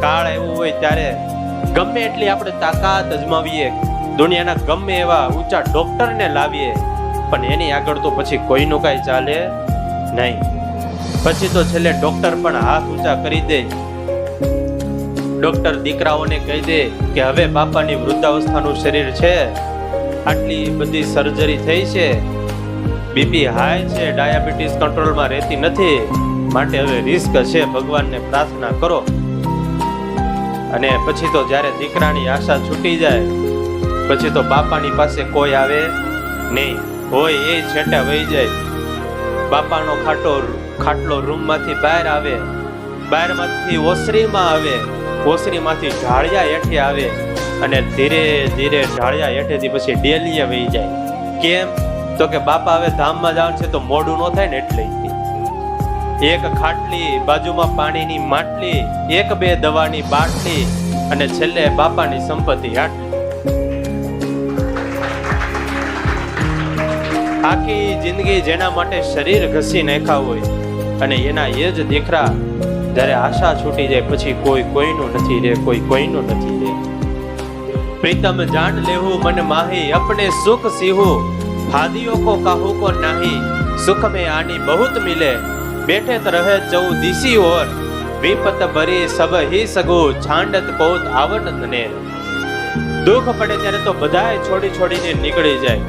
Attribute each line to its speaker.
Speaker 1: કાળ આવ્યો હોય ત્યારે ગમે એટલી આપણે તાકાત અજમાવીએ, દુનિયાના ગમે એવા ઊંચા ડોક્ટરને લાવીએ, પણ એની આગળ તો પછી કોઈનું કાંઈ ચાલે નહીં. પછી તો છેલ્લે ડોક્ટર પણ હાથ ઊંચા કરી દે. ડોક્ટર દીકરાઓને કહી દે કે હવે બાપાની વૃદ્ધાવસ્થાનું શરીર છે, આટલી બધી સર્જરી થઈ છે, બીપી હાઈ છે, ડાયાબિટીસ કંટ્રોલમાં રહેતી નથી, માટે હવે રિસ્ક છે, ભગવાનને પ્રાર્થના કરો. અને પછી તો જ્યારે દીકરાની આશા છૂટી જાય, પછી તો બાપાની પાસે કોઈ આવે નહીં, હોય એ છેટે વહી જાય. બાપાનો ખાટલો રૂમમાંથી બહાર આવે, બહારમાંથી ઓસરીમાં આવે, ઓસરીમાંથી ઢાળિયા હેઠે આવે, અને ધીરે ધીરે ઢાળિયા હેઠેથી પછી ડેલીએ વહી જાય. કેમ? તો કે બાપા હવે ધામમાં જવાનું છે તો મોડું ન થાય ને એટલે. એક ખાટલી, બાજુમાં પાણીની માટલી, એક બે દવાની બાટલી, અને છેલ્લે બાપાની સંપત્તિ આટલી. આખી જિંદગી જેના માટે શરીર ઘસી નાખ્યા હોય, અને એના એ જ દીકરા જ્યારે આશા છૂટી જાય પછી કોઈ કોઈનું નથી રે, કોઈ કોઈનું નથી રે. પ્રીતમ જાન લેહું મન માહી, અપને સુખ સીહું, ફાદિયો કો કાહુ કો નહીં, સુખ में आनी बहुत मिले, बैठे त रहे चौ दिशी ओर, विपत भरी सब ही सगो, छांडत पोत आवत ने. દુઃખ પડે ત્યારે તો બધાય છોડી છોડીને નીકળી જાય,